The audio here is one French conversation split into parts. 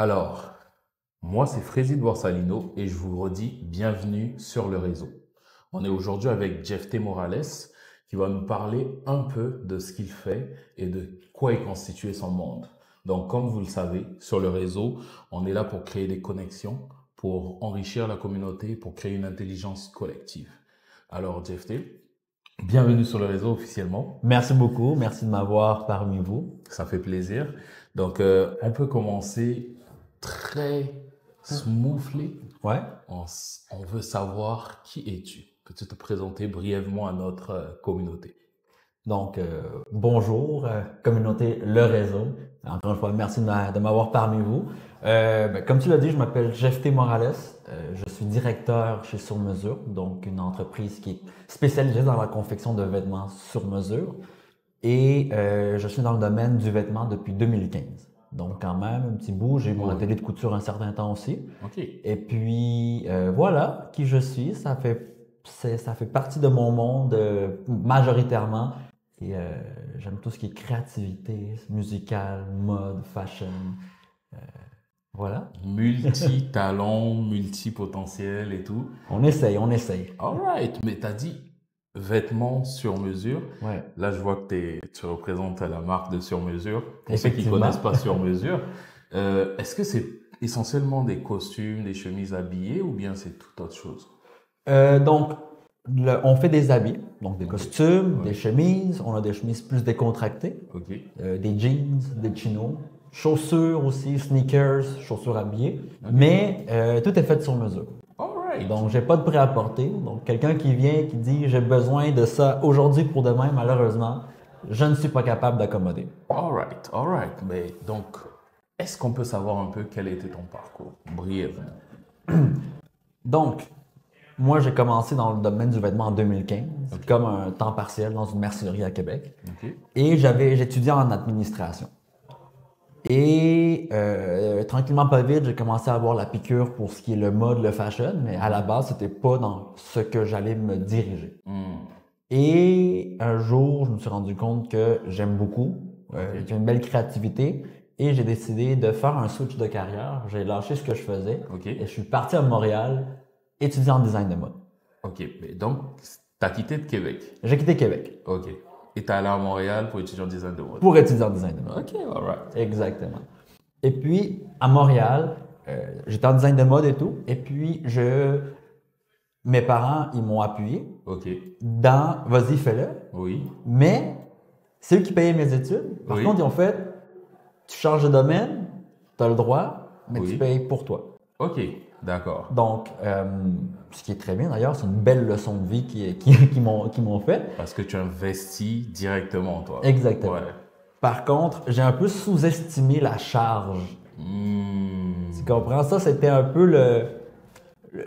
Alors, moi, c'est Frézy de Borsalino et je vous redis bienvenue sur le réseau. On est aujourd'hui avec Jeff T. Morales qui va nous parler un peu de ce qu'il fait et de quoi est constitué son monde. Donc, comme vous le savez, sur le réseau, on est là pour créer des connexions, pour enrichir la communauté, pour créer une intelligence collective. Alors, Jeff T., bienvenue sur le réseau officiellement. Merci beaucoup, merci de m'avoir parmi vous. Ça fait plaisir. Donc, on peut commencer très smoothly. Ouais. On veut savoir qui es-tu? Peux-tu te présenter brièvement à notre communauté? Donc, bonjour, communauté Le Réseau. Encore une fois, merci de m'avoir parmi vous. Comme tu l'as dit, je m'appelle Jeff T. Morales. Je suis directeur chez Sur Mesure, donc une entreprise qui est spécialisée dans la confection de vêtements sur mesure. Et je suis dans le domaine du vêtement depuis 2015. Donc, quand même, un petit bout. J'ai eu mon atelier de couture un certain temps aussi. OK. Et puis, voilà qui je suis. Ça fait partie de mon monde majoritairement. Et j'aime tout ce qui est créativité, musicale, mode, fashion. Voilà. Multi-talent, multi-potentiel et tout. On essaye, on essaye. All right. Mais t'as dit vêtements sur mesure. Ouais. Là, je vois que tu représentes la marque de Sur Mesure. Pour ceux qui Effectivement. connaissent pas Sur Mesure, est-ce que c'est essentiellement des costumes, des chemises habillées ou bien c'est tout autre chose? Donc, on fait des habits, donc des Ok. costumes, Ouais. des chemises. On a des chemises plus décontractées, OK. des jeans, des chinos, chaussures aussi, sneakers, chaussures habillées. Ok. Mais tout est fait sur mesure. All right. Donc, j'ai pas de prêt-à-porter. Donc, quelqu'un qui vient, qui dit j'ai besoin de ça aujourd'hui pour demain, malheureusement, je ne suis pas capable d'accommoder. All right. All right. Mais donc, est-ce qu'on peut savoir un peu quel était ton parcours, brièvement? Donc, moi, j'ai commencé dans le domaine du vêtement en 2015, comme un temps partiel dans une mercerie à Québec. OK. Et j'étudiais en administration. Et tranquillement, pas vite, j'ai commencé à avoir la piqûre pour ce qui est le mode, le fashion, mais à la base, c'était pas dans ce que j'allais me diriger. Et un jour, je me suis rendu compte que j'aime beaucoup, j'ai une belle créativité, et j'ai décidé de faire un switch de carrière. J'ai lâché ce que je faisais, OK. et je suis parti à Montréal, étudier en design de mode. OK. Mais donc, t'as quitté de Québec. J'ai quitté Québec OK. Et t'es allé à Montréal pour étudier en design de mode. pour étudier en design de mode. OK. All right. Exactement. Et puis, à Montréal, j'étais en design de mode et tout. Et puis, mes parents, ils m'ont appuyé OK. dans vas-y, fais-le. Oui. Mais c'est eux qui payaient mes études. Par Oui. contre, ils ont fait tu changes de domaine, tu as le droit, mais Oui. tu payes pour toi. OK. D'accord. Donc, ce qui est très bien d'ailleurs, c'est une belle leçon de vie qu'ils m'ont fait. Parce que tu investis directement, toi. Exactement. Ouais. Par contre, j'ai un peu sous-estimé la charge. Tu comprends? Ça, c'était un peu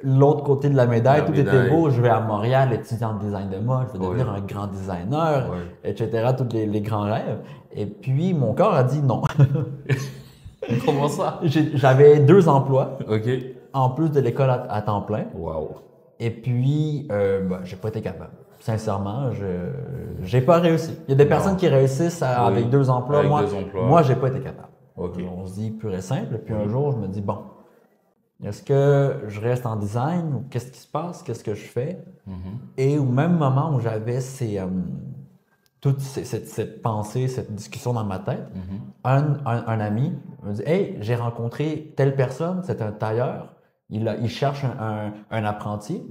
l'autre côté de la médaille. La Tout médaille. était beau. Je vais à Montréal, étudier en design de mode. Je vais devenir Ouais. un grand designer, Ouais. etc. Tous les grands rêves. Et puis, mon corps a dit non. Comment ça? J'avais 2 emplois, OK. en plus de l'école à temps plein. Wow. Et puis, j'ai pas été capable. Sincèrement, j'ai pas réussi. Il y a des personnes qui réussissent avec 2 emplois. Avec Moi, 2 emplois. moi, j'ai pas été capable. OK. On se dit pur et simple. Puis un jour, je me dis, bon, est-ce que je reste en design ou qu'est-ce qui se passe? Qu'est-ce que je fais? Et au même moment où j'avais toute cette pensée, cette discussion dans ma tête, un ami me dit, hey, j'ai rencontré telle personne, c'est un tailleur, il cherche un apprenti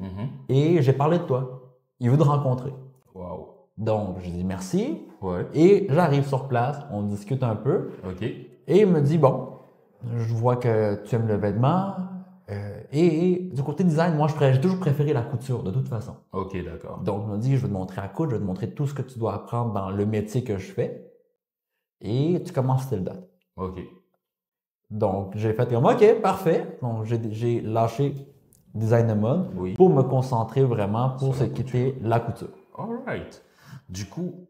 et j'ai parlé de toi. Il veut te rencontrer. Wow. Donc, je dis merci. Ouais. Et j'arrive sur place, on discute un peu. OK. Et il me dit, bon, je vois que tu aimes le vêtement. Et du côté design, moi, j'ai toujours préféré la couture, de toute façon. OK, d'accord. Donc, il me dit, je vais te montrer à coudre, je vais te montrer tout ce que tu dois apprendre dans le métier que je fais. Et tu commences telle date. OK. Donc, j'ai fait comme, OK, parfait. Donc, j'ai lâché design de mode Oui. pour me concentrer vraiment pour Sur ce la qui était la couture. All right. Du coup,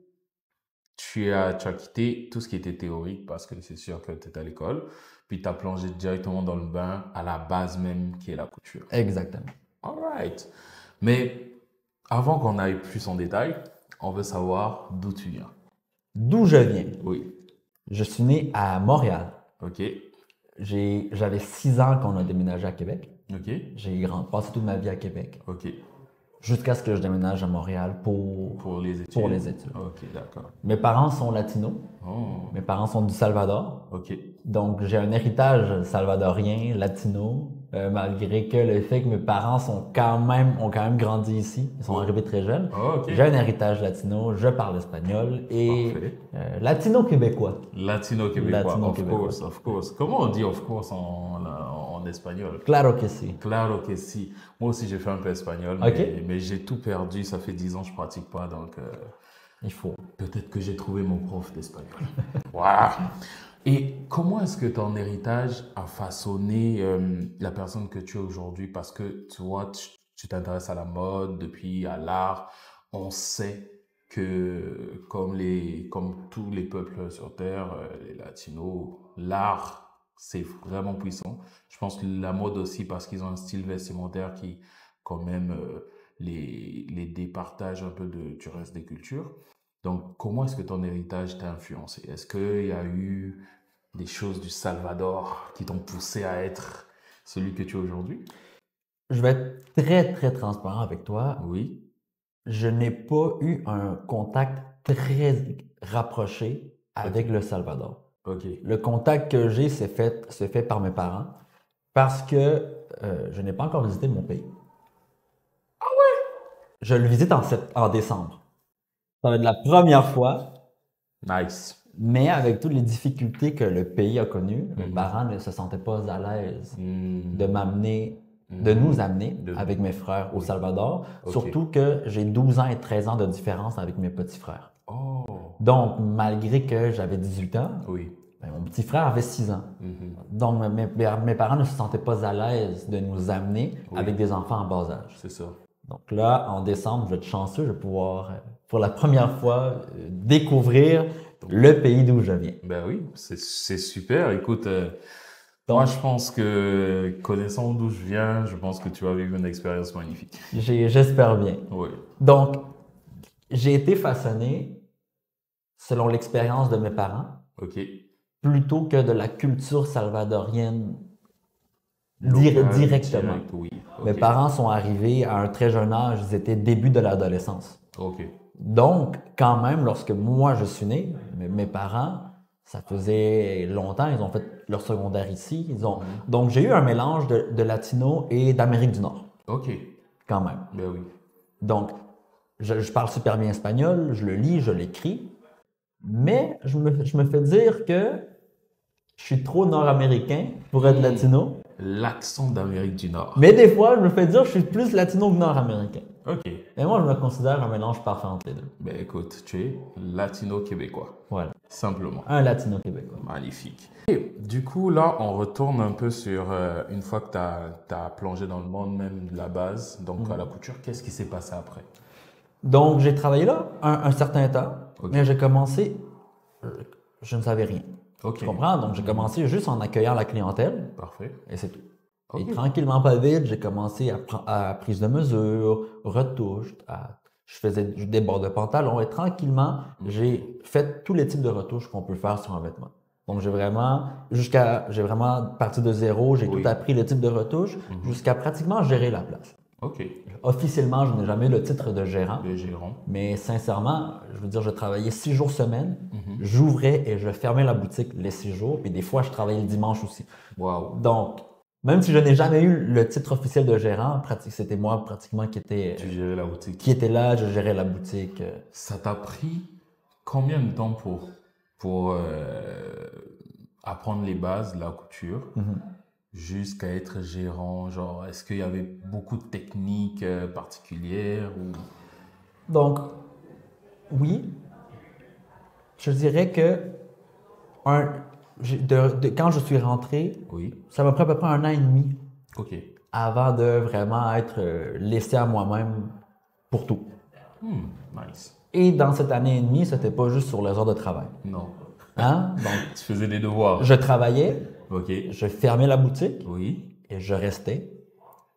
tu as quitté tout ce qui était théorique parce que c'est sûr que tu étais à l'école, puis tu as plongé directement dans le bain à la base même qui est la couture. Exactement. All right. Mais avant qu'on aille plus en détail, on veut savoir d'où tu viens. D'où je viens? Oui. Je suis né à Montréal. OK. j'avais 6 ans qu'on a déménagé à Québec. Ok. J'ai passé toute ma vie à Québec. Ok. Jusqu'à ce que je déménage à Montréal Pour les études. pour les études. Ok, d'accord. Mes parents sont latinos. Oh. Mes parents sont du Salvador. Ok. Donc, j'ai un héritage salvadorien, latino, malgré que le fait que mes parents ont quand même grandi ici. Ils sont arrivés très jeunes. Oh, ok. J'ai un héritage latino, je parle espagnol et Parfait. latino-québécois. Latino-québécois, Latino-québécois. of course. Comment on dit of course en espagnol? Claro que sí. Claro que si. Moi aussi, j'ai fait un peu espagnol, Ok. mais j'ai tout perdu. Ça fait 10 ans que je pratique pas, donc Il faut. peut-être que j'ai trouvé mon prof d'espagnol. Waouh! Et comment est-ce que ton héritage a façonné la personne que tu es aujourd'hui? Parce que tu vois, tu t'intéresses à la mode, depuis à l'art. On sait que comme tous les peuples sur Terre, les latinos, l'art, c'est vraiment puissant. Je pense que la mode aussi parce qu'ils ont un style vestimentaire qui quand même les départage un peu du reste des cultures. Donc, comment est-ce que ton héritage t'a influencé? Est-ce qu'il y a eu des choses du Salvador qui t'ont poussé à être celui que tu es aujourd'hui? Je vais être très, très transparent avec toi. Oui. Je n'ai pas eu un contact très rapproché avec le Salvador. Ok. Le contact que j'ai se fait par mes parents parce que je n'ai pas encore visité mon pays. Ah ouais? Je le visite en décembre. Ça va être la première fois, Nice. mais avec toutes les difficultés que le pays a connues, mes Mhm. parents ne se sentaient pas à l'aise Hmm. de nous amener De- avec mes frères au Salvador, Ok. surtout que j'ai 12 ans et 13 ans de différence avec mes petits frères. Oh. Donc, malgré que j'avais 18 ans, Oui. ben, mon petit frère avait 6 ans. Mhm. Donc, mes parents ne se sentaient pas à l'aise de nous amener Oui. avec des enfants en bas âge. C'est ça. Donc là, en décembre, je vais être chanceux, je vais pouvoir, pour la première fois, découvrir le pays d'où je viens. Ben oui, c'est super. Écoute, Donc, moi je pense que connaissant d'où je viens, je pense que tu vas vivre une expérience magnifique. j'espère bien. Oui. Donc, j'ai été façonné selon l'expérience de mes parents, Ok. plutôt que de la culture salvadorienne Local, directement. direct, oui. Mes Ok. parents sont arrivés à un très jeune âge, ils étaient début de l'adolescence. Ok. Donc, quand même, lorsque moi je suis né, mes parents, ça faisait longtemps, ils ont fait leur secondaire ici. Donc, j'ai eu un mélange de latino et d'Amérique du Nord, Ok. quand même. Ben oui. Donc, je parle super bien espagnol, je le lis, je l'écris, mais je me fais dire que je suis trop nord-américain pour être latino. L'accent d'Amérique du Nord. Mais des fois, je me fais dire que je suis plus latino que nord-américain. Ok. Et moi, je me considère un mélange parfait entre les deux. Ben écoute, tu es latino-québécois. Voilà. Simplement. Un latino québécois. Magnifique. Et du coup, là, on retourne un peu sur une fois que tu as plongé dans le monde même de la base, donc à la couture, qu'est-ce qui s'est passé après? Donc, j'ai travaillé là un certain temps, Ok. mais j'ai commencé, je ne savais rien. Ok. Tu comprends? Donc, j'ai commencé juste en accueillant la clientèle, Parfait. et c'est tout. Ok. Et tranquillement, pas vite, j'ai commencé à prise de mesure, retouche, je faisais des bords de pantalon, et tranquillement, j'ai fait tous les types de retouches qu'on peut faire sur un vêtement. Donc, j'ai vraiment parti de zéro, j'ai Oui. tout appris le type de retouche, jusqu'à pratiquement gérer la place. Ok. Officiellement, je n'ai jamais eu le titre de gérant. Le gérant. Mais sincèrement, je veux dire, je travaillais 6 jours semaine. J'ouvrais et je fermais la boutique les 6 jours. Et des fois, je travaillais le dimanche aussi. Waouh. Donc, même si je n'ai jamais eu le titre officiel de gérant, c'était moi pratiquement qui Tu gérais la boutique. était là, je gérais la boutique. Ça t'a pris combien de temps pour apprendre les bases de la couture jusqu'à être gérant? Genre, est-ce qu'il y avait beaucoup de techniques particulières ou... Donc, oui, je dirais que quand je suis rentré, Oui. ça m'a pris à peu près 1 an et demi Ok. avant de vraiment être laissé à moi-même pour tout. Nice. Et dans cette année et demie, c'était pas juste sur les heures de travail. Non. Hein? Donc, Tu faisais des devoirs. je travaillais, Ok. je fermais la boutique Oui. et je restais.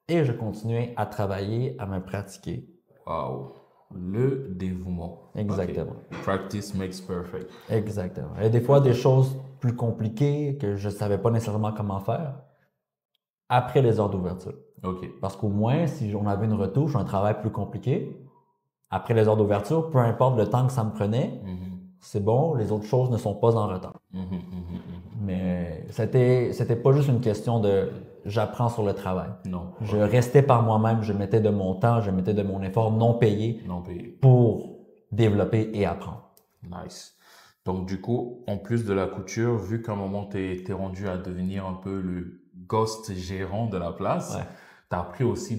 Et je continuais à travailler, à me pratiquer. Waouh. Le dévouement. Exactement. Ok. Practice makes perfect. Exactement. Et des fois, des choses plus compliquées que je ne savais pas nécessairement comment faire après les heures d'ouverture. Ok. Parce qu'au moins, si on avait une retouche, un travail plus compliqué, après les heures d'ouverture, peu importe le temps que ça me prenait, c'est bon, les autres choses ne sont pas en retard. Mais c'était pas juste une question de j'apprends sur le travail. Non. Je restais par moi-même, je mettais de mon temps, je mettais de mon effort non payé Non payé. pour développer et apprendre. Nice. Donc, du coup, en plus de la couture, vu qu'à un moment, t'es rendu à devenir un peu le ghost gérant de la place, Ouais. t'as appris aussi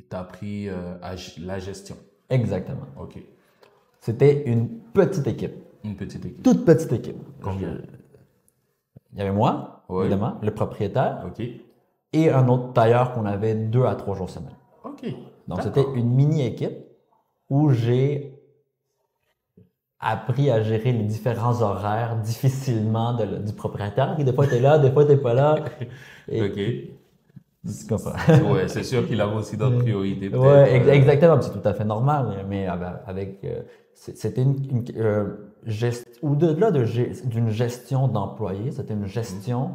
t'as appris la gestion. Exactement. Ok. C'était une petite équipe. Une petite équipe. Toute petite équipe. Combien? Il y avait moi, Ouais. évidemment, le propriétaire, Ok. et un autre tailleur qu'on avait 2 à 3 jours semaine. Ok. Donc, D'accord. c'était une mini-équipe où j'ai appris à gérer les différents horaires difficilement du propriétaire, qui des fois t'es là, des fois t'es pas là. Et Ok. tu comprends. Ouais, c'est sûr qu'il avait aussi d'autres priorités, peut-être. Ouais, exactement, c'est tout à fait normal, mais c'était au-delà d'une gestion d'employés, c'était une gestion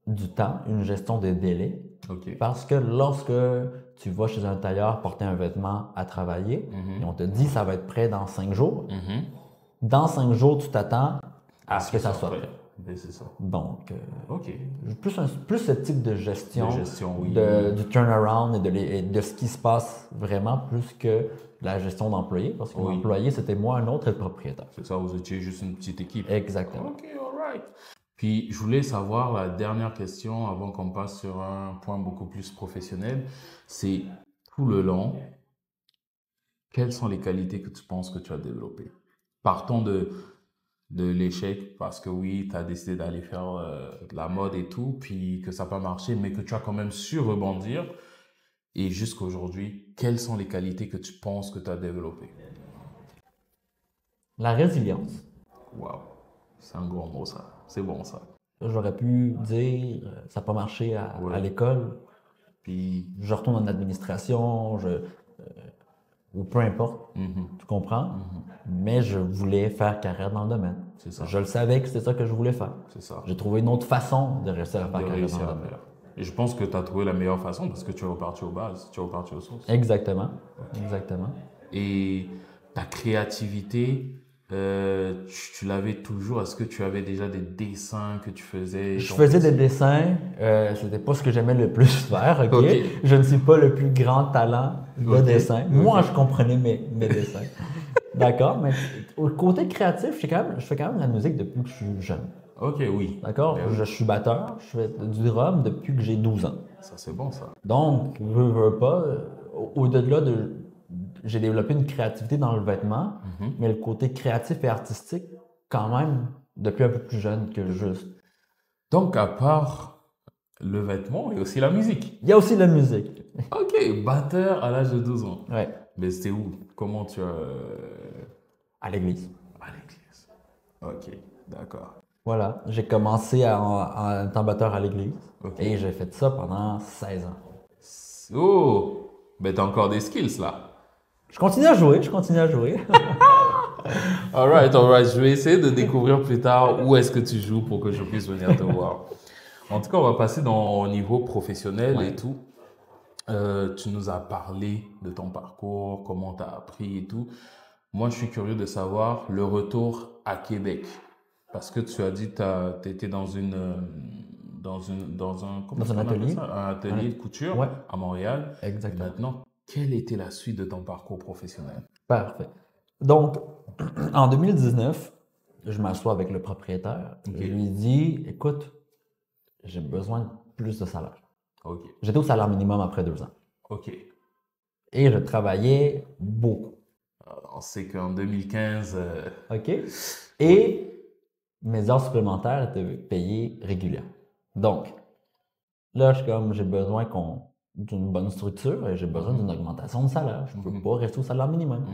du temps, une gestion des délais. Ok. Parce que lorsque tu vas chez un tailleur porter un vêtement à travailler, et on te dit ça va être prêt dans 5 jours, dans 5 jours, tu t'attends à ce que ça soit prêt. Ben, c'est ça. Donc, Ok. plus ce type de gestion, oui. du turnaround et de ce qui se passe vraiment, plus que la gestion d'employés, parce que l'employé, c'était moi, un autre, et le propriétaire. C'est ça, vous étiez juste une petite équipe. Exactement. Ok, alright. Puis, je voulais savoir la dernière question avant qu'on passe sur un point beaucoup plus professionnel. C'est tout le long, quelles sont les qualités que tu penses que tu as développées? Partons de l'échec, parce que oui, tu as décidé d'aller faire de la mode et tout, puis que ça n'a pas marché, mais que tu as quand même su rebondir. Et jusqu'à aujourd'hui, quelles sont les qualités que tu penses que tu as développées? La résilience. Waouh, c'est un gros mot ça. C'est bon ça. J'aurais pu dire, ça n'a pas marché à l'école, Puis, je retourne en administration, ou peu importe, tu comprends? Mais je voulais faire carrière dans le domaine. C'est ça. Je le savais que c'était ça que je voulais faire. C'est ça. J'ai trouvé une autre façon de réussir à faire carrière dans le domaine. Et je pense que tu as trouvé la meilleure façon parce que tu es reparti aux bases, tu es reparti aux sources. Exactement. Exactement. Et ta créativité, tu l'avais toujours. Est-ce que tu avais déjà des dessins que tu faisais? Je faisais des dessins. C'était pas ce que j'aimais le plus faire. Ok. Je ne suis pas le plus grand talent de dessin. Moi, je comprenais mes dessins. D'accord. Mais au côté créatif, je fais quand même de la musique depuis que je suis jeune. Ok, oui. D'accord. Ben oui. Je suis batteur. Je fais du drum depuis que j'ai 12 ans. Ça, c'est bon, ça. Donc, veux pas, au-delà de... J'ai développé une créativité dans le vêtement, mais le côté créatif et artistique, quand même, depuis un peu plus jeune que juste. Donc, à part le vêtement, il y a aussi la musique. Il y a aussi la musique. Ok, batteur à l'âge de 12 ans. Ouais. Mais c'était où? Comment tu as... À l'église. À l'église. Ok, d'accord. Voilà. J'ai commencé en étant batteur à l'église. Et j'ai fait ça pendant 16 ans. Oh! Ben, t'as encore des skills, là. Je continue à jouer. Alright. Je vais essayer de découvrir plus tard où est-ce que tu joues pour que je puisse venir te voir. En tout cas, on va passer au niveau professionnel et tout. Tu nous as parlé de ton parcours, comment tu as appris et tout. Moi, je suis curieux de savoir le retour à Québec. Parce que tu as dit que tu étais dans un atelier. Un atelier de couture à Montréal. Exactement. Et maintenant, quelle était la suite de ton parcours professionnel? Parfait. Donc, en 2019, je m'assois avec le propriétaire. Je lui dis, écoute, j'ai besoin de plus de salaire. J'étais au salaire minimum après 2 ans. Et je travaillais beaucoup. On sait qu'en 2015... Et mes heures supplémentaires étaient payées régulièrement. Donc, là, j'ai besoin d'une bonne structure et j'ai besoin d'une augmentation de salaire. Je ne peux pas rester au salaire minimum.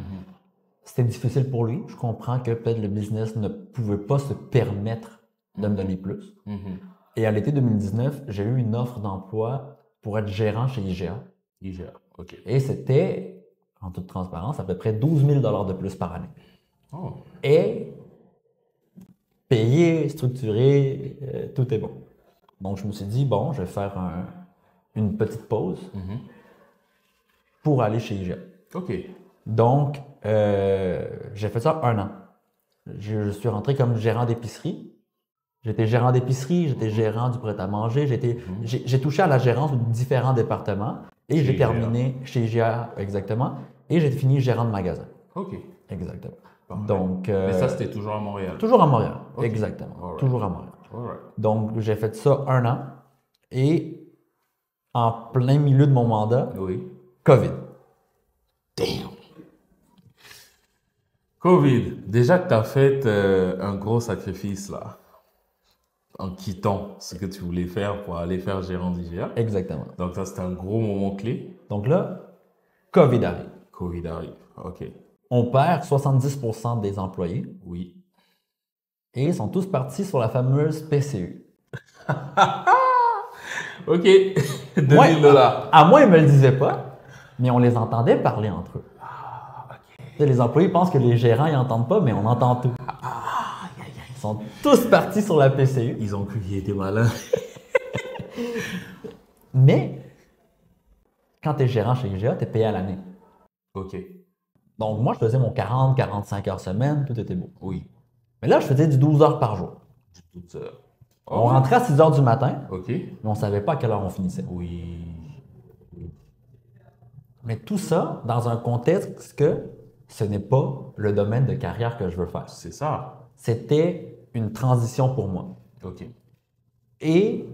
C'était difficile pour lui. Je comprends que peut-être le business ne pouvait pas se permettre de me donner plus. Et à l'été 2019, j'ai eu une offre d'emploi pour être gérant chez IGA. IGA, ok. Et c'était en toute transparence, à peu près 12 000 de plus par année. Oh. Et payé, structuré, tout est bon. Donc, je me suis dit, bon, je vais faire une petite pause pour aller chez IGA. OK. Donc, j'ai fait ça 1 an. Je suis rentré comme gérant d'épicerie. J'étais gérant d'épicerie, j'étais gérant du prêt-à-manger, j'ai touché à la gérance de différents départements et Chez j'ai IGA. terminé chez IGA, exactement, et j'ai fini gérant de magasin. OK. Exactement. Parfait. Donc, Mais ça, c'était toujours à Montréal. toujours à Montréal, Ok. exactement, Alright. toujours à Montréal. Alright. Donc, j'ai fait ça 1 an et en plein milieu de mon mandat, Oui. COVID. Damn. COVID. Déjà que tu as fait un gros sacrifice là, en quittant ce que tu voulais faire pour aller faire gérant d'IGA. Exactement. Donc ça, c'était un gros moment clé. Donc là, COVID arrive. COVID arrive. OK. On perd 70% des employés Oui. et ils sont tous partis sur la fameuse PCU. OK. 2000 dollars. À moi, ils ne me le disaient pas, mais on les entendait parler entre eux. Tu sais, les employés pensent que les gérants ils n'entendent pas, mais on entend tout. Ils sont tous partis sur la PCU. Ils ont cru qu'ils étaient malins. Mais quand tu es gérant chez IGA, tu es payé à l'année. OK. Donc moi, je faisais mon 40-45 heures semaine, tout était beau. Oui. Mais là, je faisais du 12 heures par jour. Toute seule. On rentrait à 6 heures du matin, OK. mais on ne savait pas à quelle heure on finissait. Oui. Mais tout ça dans un contexte que ce n'est pas le domaine de carrière que je veux faire. C'est ça. C'était une transition pour moi. OK. Et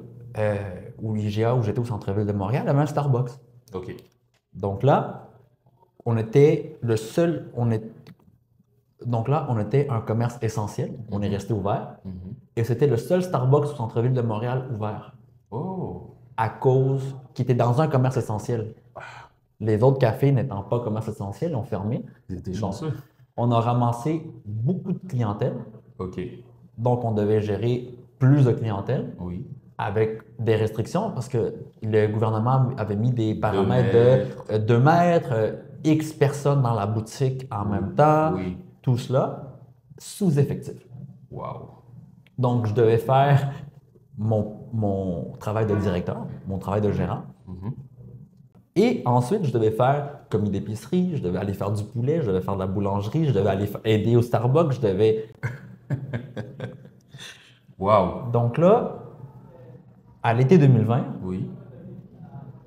où IGA, où j'étais au centre-ville de Montréal, il y avait un Starbucks. OK. Donc là, on était le seul, donc là, on était un commerce essentiel. On est resté ouvert. Et c'était le seul Starbucks au centre-ville de Montréal ouvert. Oh. À cause qui était dans un commerce essentiel. Les autres cafés n'étant pas commerce essentiel ont fermé. Ils étaient Donc, chanceux. on a ramassé beaucoup de clientèle. OK. Donc, on devait gérer plus de clientèle Oui. avec des restrictions parce que le gouvernement avait mis des paramètres de 2 mètres, X personnes dans la boutique en même temps, Oui. tout cela sous effectif. Wow. Donc, je devais faire mon travail de directeur, mon travail de gérant. Et ensuite, je devais faire commis d'épicerie, je devais aller faire du poulet, je devais faire de la boulangerie, je devais aller aider au Starbucks, je devais... Wow. Donc là, à l'été 2020, Oui.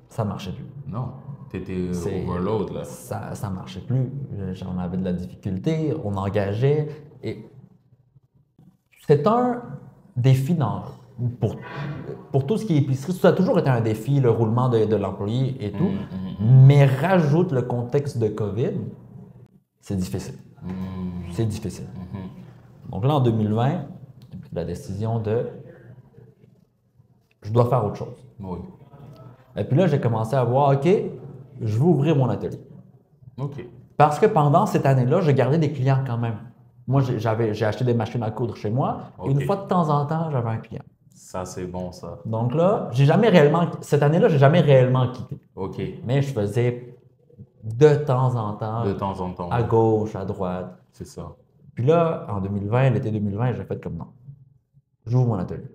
ça marchait plus. Non. T'étais C'est- overload là. Ça marchait plus. J'en avais de la difficulté, on engageait. Et c'est un défi pour tout ce qui est épicerie. Ça a toujours été un défi, le roulement de l'employé et tout. Mais rajoute le contexte de COVID, c'est difficile. C'est difficile. Donc là, en 2020, j'ai pris la décision de je dois faire autre chose. Oui. Et puis là, j'ai commencé à voir, OK, je vais ouvrir mon atelier. OK. Parce que pendant cette année-là, j'ai gardé des clients quand même. Moi, j'ai acheté des machines à coudre chez moi. Et une OK. fois de temps en temps, j'avais un client. Ça, c'est bon ça. Donc là, cette année-là, j'ai jamais réellement quitté. OK. Mais je faisais de temps en temps, De temps en temps. à gauche, à droite. C'est ça. Puis là, en 2020, l'été 2020, j'ai fait comme non. J'ouvre mon atelier.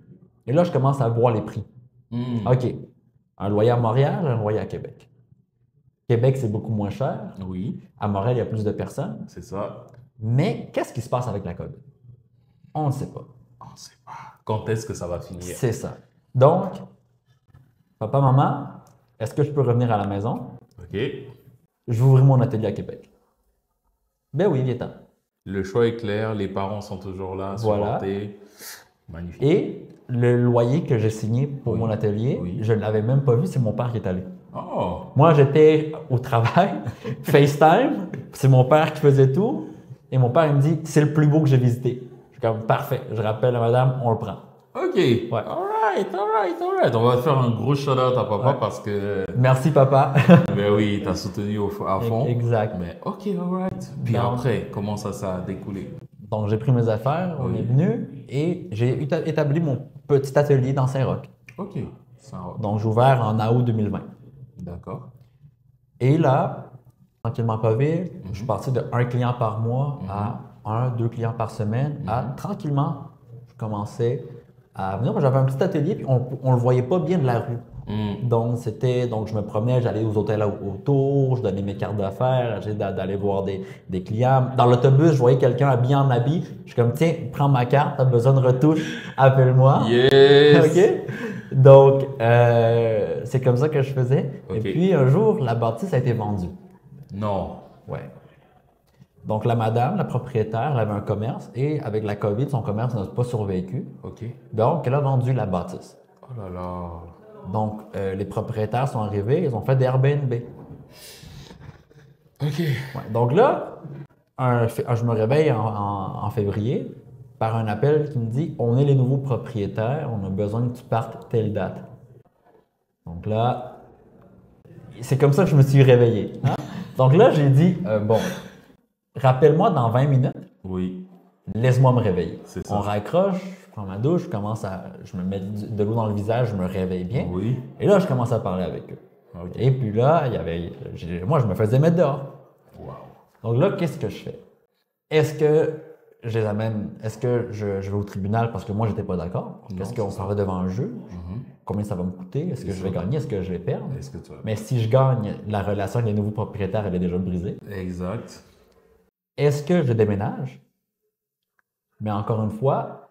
Et là, je commence à voir les prix. OK. Un loyer à Montréal, un loyer à Québec. Québec, c'est beaucoup moins cher. Oui. À Montréal, il y a plus de personnes. C'est ça. Mais qu'est-ce qui se passe avec la COVID? On ne sait pas. On ne sait pas. Quand est-ce que ça va finir? C'est ça. Donc, papa, maman, est-ce que je peux revenir à la maison? OK. Je vais ouvrir mon atelier à Québec. Ben oui, viens-t'en. Le choix est clair. Les parents sont toujours là. Voilà. Supportés. Magnifique. Et le loyer que j'ai signé pour mon atelier, Oui. je ne l'avais même pas vu, c'est mon père qui est allé. Oh. Moi, j'étais au travail, FaceTime, c'est mon père qui faisait tout. Et mon père, il me dit, c'est le plus beau que j'ai visité. Je suis comme, parfait. Je rappelle à madame, on le prend. OK. Ouais. All right. On va faire un gros shout-out à papa parce que, Merci, papa. ben oui, t'as soutenu à fond. Exact. Mais OK, all right. Puis Non. après, comment ça a découlé? Donc, j'ai pris mes affaires, on Oui. est venu et j'ai établi mon petit atelier dans Saint-Roch. OK. Ça va. Donc, j'ai ouvert en août 2020. D'accord. Et là, tranquillement pas vite. Je suis parti de 1 client par mois à 1, 2 clients par semaine. À tranquillement, je commençais à venir. Moi, j'avais un petit atelier, puis on le voyait pas bien de la rue. Donc, je me promenais, j'allais aux hôtels autour, je donnais mes cartes d'affaires, j'essayais d'aller voir des clients. Dans l'autobus, je voyais quelqu'un habillé en habit. Je suis comme, tiens, prends ma carte, t'as besoin de retouche, appelle-moi. Yes! OK? Donc, c'est comme ça que je faisais. OK. Et puis, un jour, la bâtisse a été vendue. Non. Ouais. Donc, la madame, la propriétaire, elle avait un commerce et avec la COVID, son commerce n'a pas survécu. OK. Donc, elle a vendu la bâtisse. Oh là là. Donc, les propriétaires sont arrivés, ils ont fait des Airbnb. OK. Ouais. Donc là, je me réveille en février par un appel qui me dit « On est les nouveaux propriétaires, on a besoin que tu partes telle date. » Donc là, c'est comme ça que je me suis réveillé. Hein? Donc là, j'ai dit « Bon, rappelle-moi dans 20 minutes, Oui. laisse-moi me réveiller. » C'est ça. On raccroche, je prends ma douche, je me mets de l'eau dans le visage, je me réveille bien. Oui. Et là, je commence à parler avec eux. OK. Et puis là, moi, je me faisais mettre dehors. Wow. Donc là, qu'est-ce que je fais? Est-ce que je les amène, est-ce que je vais au tribunal parce que moi, j'étais pas d'accord? Est-ce qu'on s'en va devant un juge? Combien ça va me coûter? Est-ce que je vais gagner? Est-ce que je vais perdre? Est-ce que tu vas... Mais si je gagne, la relation avec les nouveaux propriétaires, elle est déjà brisée. Exact. Est-ce que je déménage? Mais encore une fois,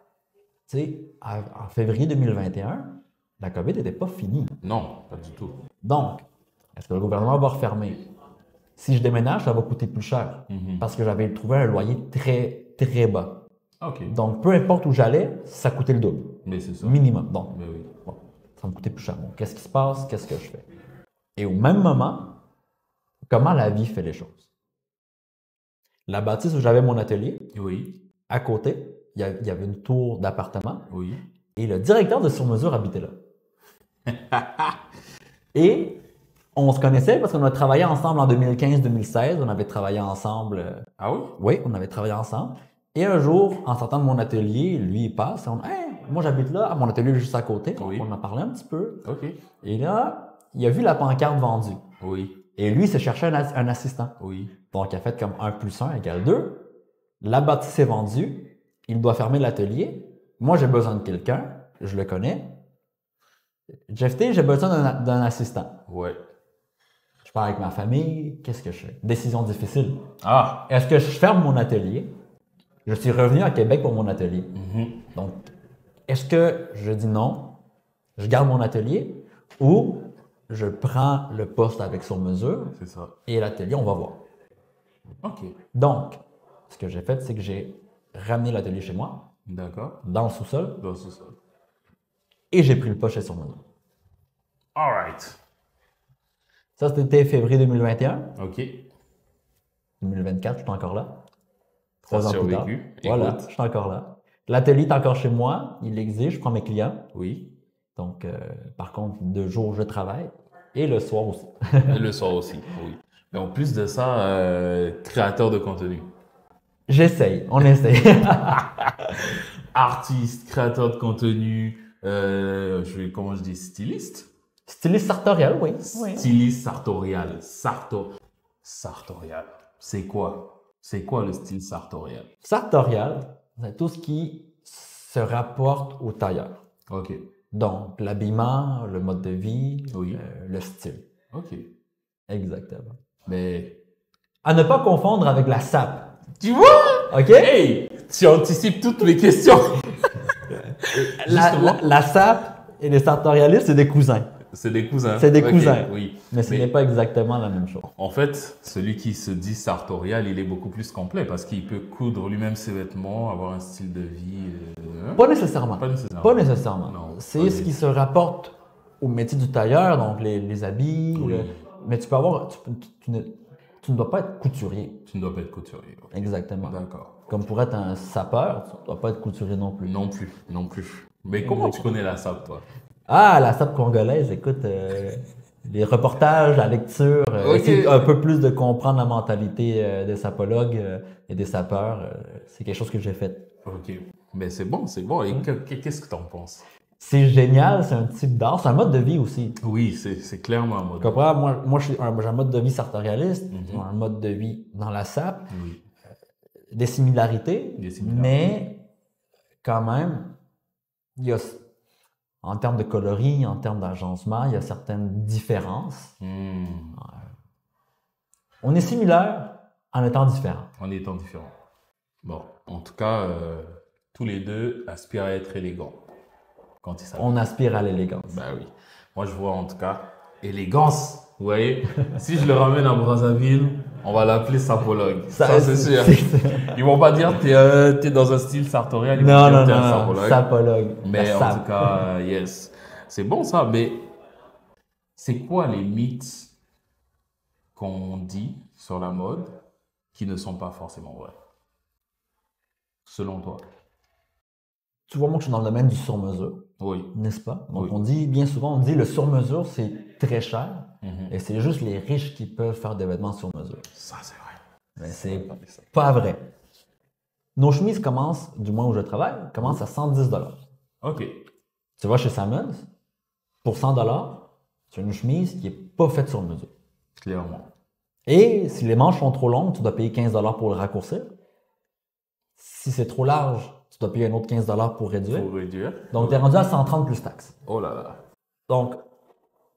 tu sais, en février 2021, la COVID n'était pas finie. Non, pas du tout. Donc, est-ce que le gouvernement va refermer? Si je déménage, ça va coûter plus cher parce que j'avais trouvé un loyer très, très bas. OK. Donc, peu importe où j'allais, ça coûtait le double. Mais c'est ça. Minimum. Donc, Mais oui. bon, ça me coûtait plus cher. Bon, qu'est-ce qui se passe? Qu'est-ce que je fais? Et au même moment, comment la vie fait les choses? La bâtisse où j'avais mon atelier, Oui. à côté, il y avait une tour d'appartement Oui. et le directeur de Sur-Mesure habitait là. Et on se connaissait parce qu'on a travaillé ensemble en 2015-2016. On avait travaillé ensemble. Ah oui? Oui, on avait travaillé ensemble. Et un jour, en sortant de mon atelier, lui, il passe et on dit hey, moi, j'habite là, mon atelier est juste à côté. Oui. On en parlait un petit peu. OK. Et là, il a vu la pancarte vendue. Oui. Et lui, il s'est cherché un assistant. Oui. Donc, il a fait comme 1 + 1 = 2. La bâtisse est vendue. Il doit fermer l'atelier. Moi, j'ai besoin de quelqu'un. Je le connais. Jeff T, j'ai besoin d'un assistant. Ouais. Je parle avec ma famille. Qu'est-ce que je fais? Décision difficile. Ah! Est-ce que je ferme mon atelier? Je suis revenu à Québec pour mon atelier. Donc, est-ce que je dis non, je garde mon atelier ou je prends le poste avec Sur-Mesure C'est ça. et l'atelier, on va voir. OK. Donc, ce que j'ai fait, c'est que j'ai ramené l'atelier chez moi, D'accord. dans le sous-sol, Dans ce sol. et j'ai pris le poste chez Sur-Mesure. All right. Ça, c'était février 2021. OK. 2024, je suis encore là. T'as 3 ans plus tard. survécu. Voilà, Écoute. je suis encore là. L'atelier est encore chez moi, il existe, je prends mes clients. Oui. Donc, par contre, 2 jours, je travaille. Et le soir aussi. Et le soir aussi. Oui. Mais en plus de ça, créateur de contenu. J'essaye, on essaye. Artiste, créateur de contenu, comment je dis, styliste? Styliste sartorial, oui. Styliste sartorial. Sartorial. C'est quoi? C'est quoi le style sartorial? Sartorial, c'est tout ce qui se rapporte au tailleur. OK. Donc, l'habillement, le mode de vie, Oui. le style. OK. Exactement. Mais, À ne pas confondre avec la sape. tu vois? OK? Hey! Tu anticipes toutes mes questions. Justement. La sape et les sartorialistes, c'est des cousins. C'est des cousins. C'est des Ok, cousins. Oui. Mais ce n'est pas exactement la même chose. En fait, celui qui se dit sartorial, il est beaucoup plus complet parce qu'il peut coudre lui-même ses vêtements, avoir un style de vie. Pas nécessairement. Pas nécessairement. Pas nécessairement. Non, C'est pas ce qui se rapporte au métier du tailleur, donc les habits. Oui. Mais tu peux avoir. Tu ne dois pas être couturier. Tu ne dois pas être couturier. Ok. Exactement. D'accord. Comme pour être un sapeur, tu ne dois pas être couturier non plus. Non plus, non plus. Mais comment tu connais la sape, toi? Ah, la sape congolaise, écoute, les reportages, la lecture, Ok. essayer un peu plus de comprendre la mentalité des sapologues et des sapeurs, c'est quelque chose que j'ai fait. Ok. Mais c'est bon, c'est bon. Et qu'est-ce que tu en penses? c'est génial, c'est un type d'art, c'est un mode de vie aussi. Oui, c'est clairement un mode. Tu comprends? Moi j'ai un mode de vie sartorialiste, un mode de vie dans la SAP, Oui. des similarités, mais quand même, il y a, en termes de coloris, en termes d'agencement, il y a certaines différences. On est similaires en étant différents. En étant différents. Bon, en tout cas, tous les deux aspirent à être élégants. Quand il s'agit. On aspire à l'élégance. Ben oui. Moi, je vois en tout cas élégance. Vous voyez, si je le ramène à Brazzaville, on va l'appeler sapologue. Ça c'est sûr. Ils vont pas dire t'es dans un style sartorial. Ils vont dire t'es un sapologue. Sapologue. Mais en tout cas, yes. C'est bon ça, mais c'est quoi les mythes qu'on dit sur la mode qui ne sont pas forcément vrais, selon toi? Tu vois, moi, je suis dans le domaine du sur-mesure. Oui. N'est-ce pas? Donc, on dit, bien souvent, on dit le sur-mesure, c'est très cher. Et c'est juste les riches qui peuvent faire des vêtements sur-mesure. Ça, c'est vrai. Mais c'est pas vrai. Nos chemises commencent, du moins où je travaille, commencent à 110 $. OK. Tu vas chez Samuels, pour 100 $, c'est une chemise qui n'est pas faite sur mesure. Clairement. Et si les manches sont trop longues, tu dois payer 15 $ pour le raccourcir. Si c'est trop large, tu dois payer un autre 15 $ pour réduire. Pour réduire. Donc, tu es rendu à 130 plus taxes. Oh là là. Donc,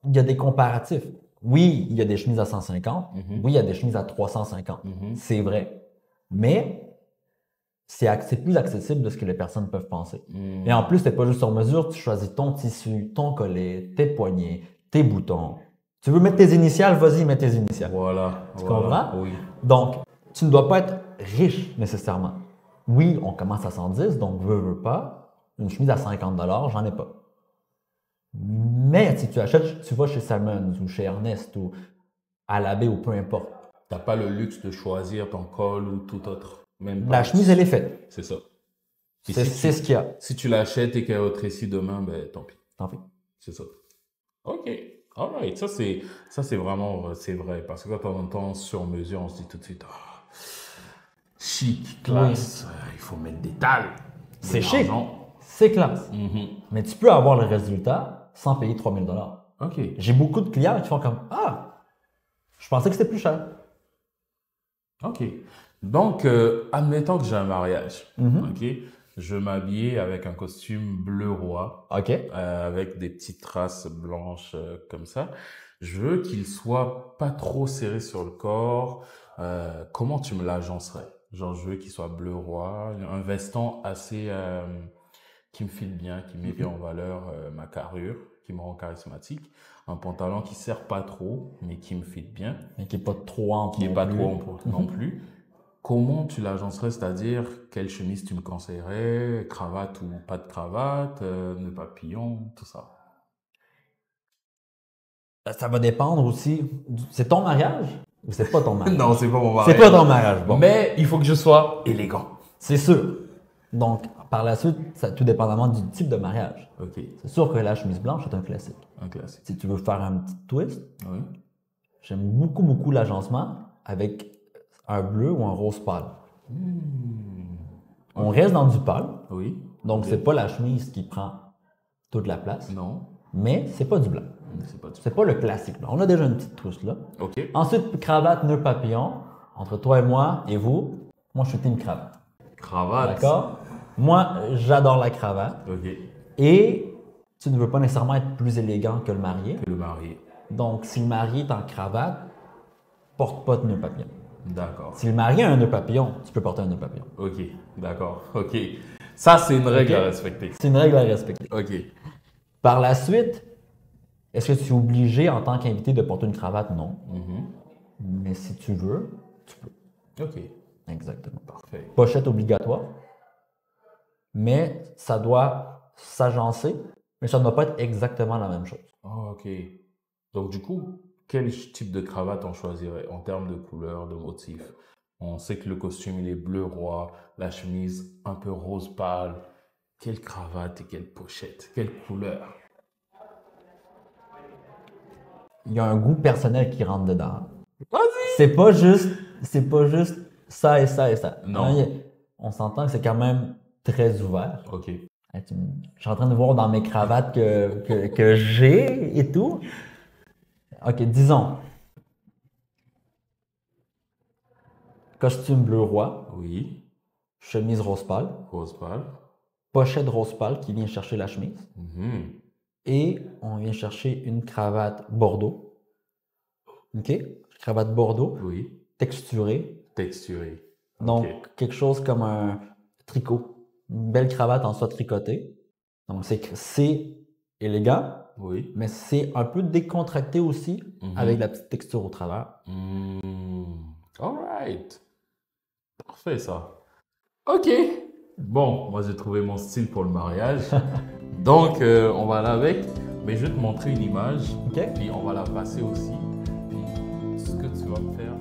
il y a des comparatifs. Oui, il y a des chemises à 150. Oui, il y a des chemises à 350. C'est vrai. Mais c'est plus accessible de ce que les personnes peuvent penser. Et en plus, tu n'es pas juste sur mesure, tu choisis ton tissu, ton collet, tes poignets, tes boutons. Tu veux mettre tes initiales, vas-y, mets tes initiales. Voilà. Tu comprends? Oui. Donc, tu ne dois pas être riche nécessairement. Oui, on commence à 110, donc veux pas. Une chemise à 50 $, j'en ai pas. Mais si tu achètes, tu vas chez Salmons ou chez Ernest ou à l'abbé ou peu importe. Tu n'as pas le luxe de choisir ton col ou tout autre. Même pas. La chemise, elle est faite. C'est ça. C'est ce qu'il y a. Si tu l'achètes et qu'elle est rétrécie demain, ben tant pis. Tant pis. C'est ça. OK. All right. Ça, c'est vraiment, c'est vrai. Parce que quand on entend sur mesure, on se dit tout de suite, oh, chic, classe, il faut mettre des talles. C'est chic. C'est classe. Mais tu peux avoir le résultat sans payer 3 000 $. OK. J'ai beaucoup de clients qui font comme, ah, je pensais que c'était plus cher. OK. Donc, admettons que j'ai un mariage. OK. Je m'habille avec un costume bleu roi. OK. Avec des petites traces blanches comme ça. Je veux qu'il soit pas trop serré sur le corps. Comment tu me l'agencerais? Genre, je veux qu'il soit bleu roi, un veston assez qui me file bien, qui met bien en valeur ma carrure, qui me rend charismatique. Un pantalon qui serre pas trop, mais qui me file bien. Et qui n'est pas trop ample. Qui n'est pas trop ample non plus. Comment tu l'agencerais, c'est-à-dire quelle chemise tu me conseillerais, cravate ou pas de cravate, nœud papillon, tout ça? Ça va dépendre aussi. C'est ton mariage ou c'est pas ton mariage? Non, c'est pas mon mariage. C'est pas ton mariage, bon. Mais il faut que je sois élégant. C'est sûr. Donc, par la suite, tout dépendamment du type de mariage. OK. C'est sûr que la chemise blanche est un classique. Un classique. Si tu veux faire un petit twist, Oui. j'aime beaucoup, beaucoup l'agencement avec un bleu ou un rose pâle. On reste dans du pâle. Oui. Donc, c'est pas la chemise qui prend toute la place. Non. Mais c'est pas du blanc. C'est pas le classique blanc. On a déjà une petite trousse là. OK. Ensuite, cravate, nœud papillon. Entre toi et moi je suis team cravate. Cravate. D'accord? Moi, j'adore la cravate. OK. Et tu ne veux pas nécessairement être plus élégant que le marié. Que le marié. Donc, si le marié est en cravate, porte pas de nœud papillon. D'accord. Si le marié a un nœud papillon, tu peux porter un nœud papillon. OK. D'accord. OK. Ça, c'est une règle à respecter. C'est une règle à respecter. OK. Par la suite, est-ce que tu es obligé en tant qu'invité de porter une cravate? Non. Mais si tu veux, tu peux. OK. Exactement. Parfait. Pochette obligatoire. Mais ça doit s'agencer, mais ça ne doit pas être exactement la même chose. Oh, OK. Donc, du coup, quel type de cravate on choisirait en termes de couleur, de motif? On sait que le costume, il est bleu roi, la chemise un peu rose pâle. Quelle cravate et quelle pochette? Quelle couleur? Il y a un goût personnel qui rentre dedans. Vas-y! C'est pas juste ça et ça et ça. Non. On s'entend que c'est quand même très ouvert. OK. Je suis en train de voir dans mes cravates que j'ai et tout. OK, disons. Costume bleu roi, Oui. chemise rose pâle, Rose pâle. pochette rose pâle qui vient chercher la chemise. Mhm. Et on vient chercher une cravate bordeaux. OK? Cravate bordeaux, Oui. texturée. Texturé. Donc, Ok. quelque chose comme un tricot. Une belle cravate en soie tricotée. Donc, c'est élégant, Oui. mais c'est un peu décontracté aussi, avec la petite texture au travers. All right. Parfait, ça. Ok. Bon, moi j'ai trouvé mon style pour le mariage. Donc, on va aller avec. Mais je vais te montrer une image. OK? Puis on va la passer aussi. Puis ce que tu vas me faire,